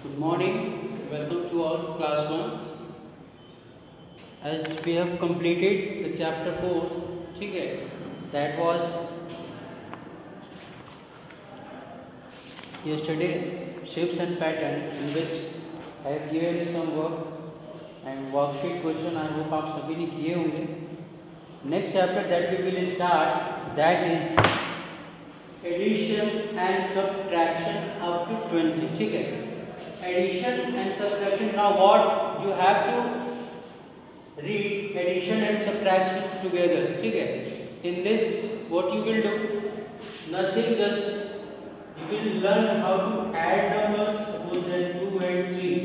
Good morning, welcome to our class 1. As we have completed the chapter 4, ठीक है, that was yesterday, shapes and pattern, in which I have given you some work and worksheet question. I hope आप सभी ने किए होंगे. Next chapter that we will start, that is addition and subtraction up to 20. ठीक है, addition and subtraction. Now what you have to read addition and subtraction together. ठीक है, in this what you will do, nothing, just you will learn how to add numbers. Suppose that 2 and 3.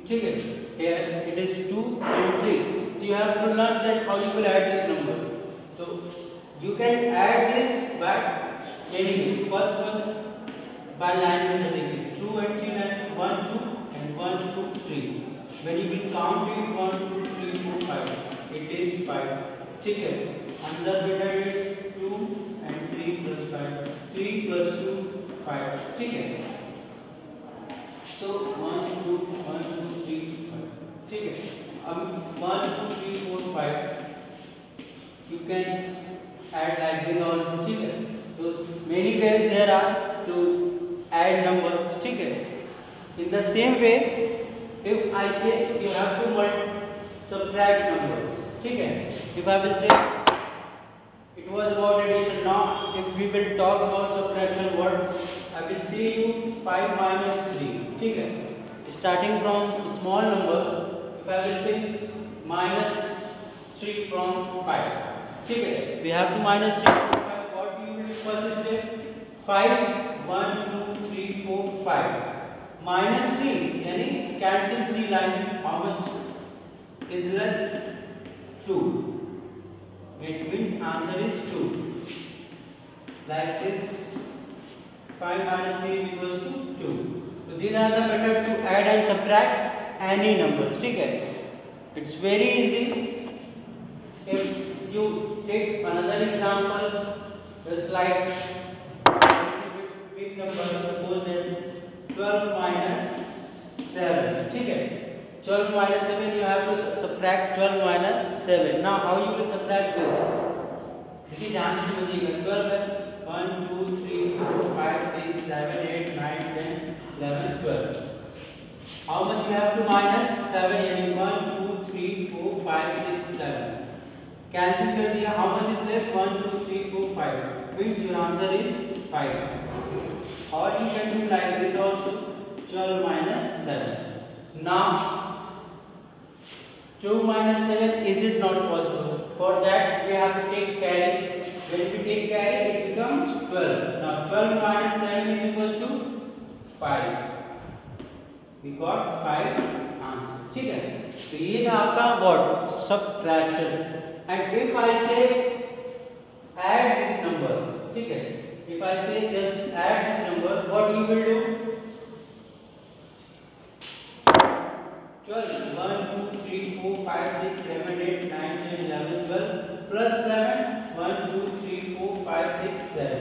ठीक है, here it is 2 and 3. You have to learn that how you will add this number. So you can add this by any first one by line method. 2 and 3 and 1 2 and 1 2 3. When you will count it 1 2 3 4 5, it is 5. ठीक है, अंदर बेटा is 2 and 3 plus 5, 3 plus 2 5. ठीक है, so 1 2 1 2 3 5. ठीक है, अब 1 2 3 4 5 you can add like this also. ठीक है, so many ways there are to add numbers. ठीक है, in the same way if I say you have to subtract numbers. ठीक है, if I will say it was about addition. Now if we will talk about subtraction, what I will say you 5 minus 3. ठीक है, starting from small number, if I will say minus 3 from 5. ठीक है, we have to minus 3 from 5. What you will do first step? 5 1 2 3 4 5 minus 3 यानी cancel 3 lines. How much is left? 2. It means answer is 2. Like this, 5 minus 3 is equals to 2. So these are the method to add and subtract any numbers. ठीक है, it's very easy. If you take another example, just like big number, suppose that 12 minus 7. ठीक है, 12 minus 7 you have to subtract 12 minus 7. Now how you will subtract this? देखिए ध्यान से समझिएगा. 12 है 1 2 3 4 5 6 7 8 9 10 11 12. How much you have to minus? 7 यानी 1 2 3 4 5 6 7. Cancel कर दिया. How much is left? 1 2 3 4 5. Means your answer is 5. Or you can do like this also, 12 minus 7. Now 2 minus 7, is it not possible? For that we have to take carry. When we take carry, it becomes 12. Now 12 minus 7 is equals to 5. We got 5 answer. ठीक है, तो ये था आपका what? Subtraction. And if I say add this number, ठीक है, if I say just add this number, what you will do? 12 1 2 3 4 5 6 7 8 9 10 11 12 plus 7 1 2 3 4 5 6 7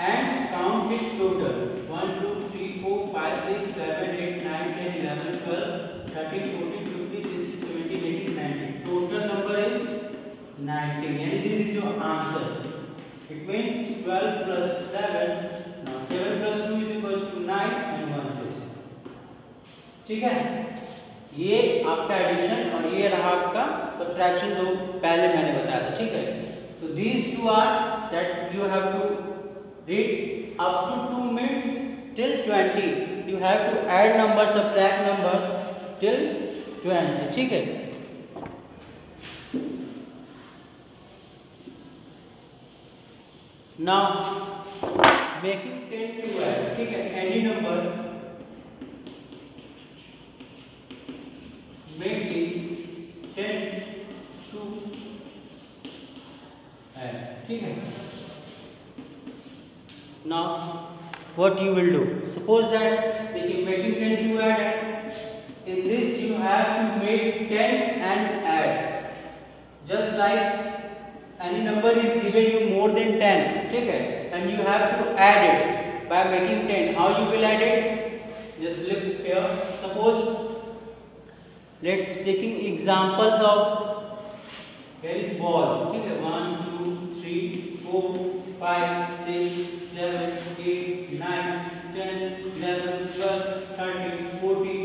and count it total 1 2 3 4 5 6 7 8 9 10 11 12 13 14 15 16 17 18 19. Total number is 19. And this is your answer. It means 12 plus 7. Now 7 plus 2 is equals to 9 and 1 6. ठीक है, ये आपका addition और ये रहा आपका subtraction जो पहले मैंने बताया था. ठीक है, तो these two are that you have to read up to 2 minutes till 20. You have to add number, subtract number till 20. ठीक है, now making 10 to add. ठीक है, any number making 10 to add. ठीक है, now what you will do? Suppose that making 10 to add. In this you have to make 10 and add. Just like any number is given you more than 10, ठीक है, and you have to add it by making 10. How you will add it? just look here. Suppose let's taking examples of here is ball. ठीक है, 1 2 3 4 5 6 7 8 9 10 11 12 13 14.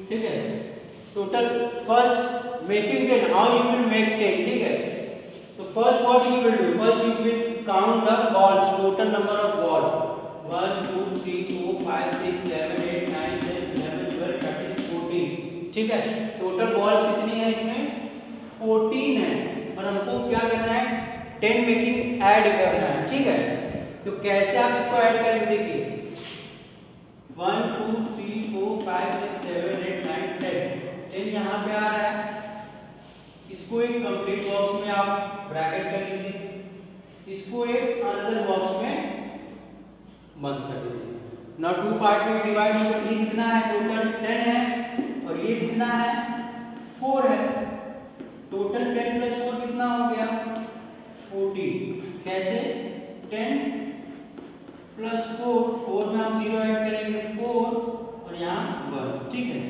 ठीक है, total first making 10. How you will make 10? ठीक है, तो first what you will do? First you will count the balls, total number of balls. 1 2 3 4 5 6 7 8 9 10 11 12 13 14. ठीक है, total balls कितनी है इसमें? 14 है, और हमको क्या करना है? 10 मेकिंग ऐड करना है. ठीक है, तो कैसे आप इसको ऐड करेंगे? देखिए 1 2 3 4 5 6 7 8 9 10 यहाँ पे आ रहा है. इसको एक कंप्लीट बॉक्स में आप ब्रैकेट कर लीजिए, इसको एक अनदर बॉक्स में बंद कर दीजिए. ना टू पार्ट में डिवाइड होगा. ये कितना है? टोटल 10 है, और ये कितना है? 4 है. टोटल 10 प्लस 4 कितना हो गया? 14. कैसे? 10 प्लस 4 में हम 0 ऐड करेंगे 4, और यहाँ 1. ठीक है,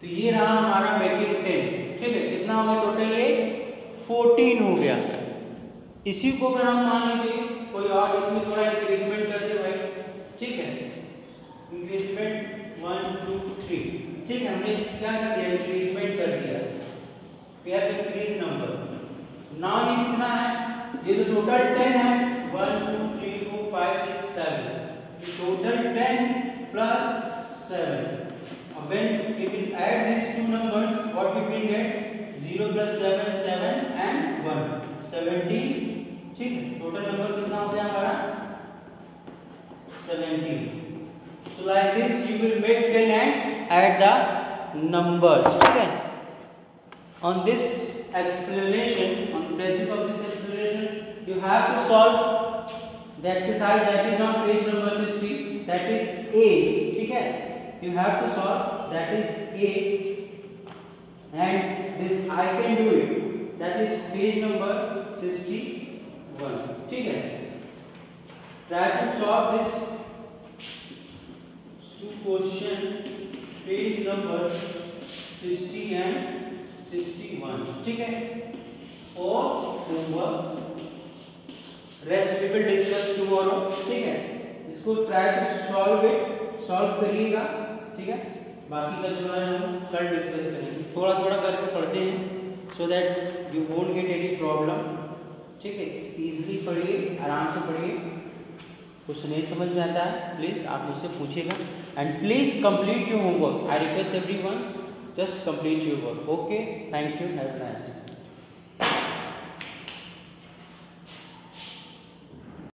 तो ये रहा हमारा मेकिंग 10. ठीक है, कितना हो गया टोटल? ये 14 हो गया. इसी को अगर हम मान लीजिए कोई और इसमें थोड़ा इंक्रीजमेंट कर दे भाई. ठीक है, इंक्रीजमेंट 1 2 3. ठीक है, हमने क्या कर दिया? इंक्रीजमेंट कर दिया. We have increase number. Now ये कितना है? ये तो टोटल 10 है. 1 2 3 4 5 6 7. Total 10 plus 7. अब when we will add these two numbers, what we will get? 0 plus 7 7 and 1 17. ठीक है, टोटल नंबर कितना हो गया हमारा? 17. So like this you will make 10 and add the numbers. ठीक है, on this explanation, on the basis of this explanation, you have to solve the exercise that is on page number 60. That is A. ठीक है, you have to solve that is A, and this I can do it. That is page number 61. ठीक है, try to solve this question page number 60 and 61. ठीक है, और homework rest we will discuss tomorrow. ठीक है, इसको try to solve it, solve करिएगा. ठीक है, बाकी का जो है हम कल डिस्कस करेंगे. थोड़ा थोड़ा करके पढ़ते हैं so that you won't get any problem. ठीक है, इजीली पढ़िए, आराम से पढ़िए. कुछ नहीं समझ में आता है प्लीज़ आप मुझसे पूछिएगा. And please complete your homework. I request everyone, just complete your work. Okay, thank you, have a nice day.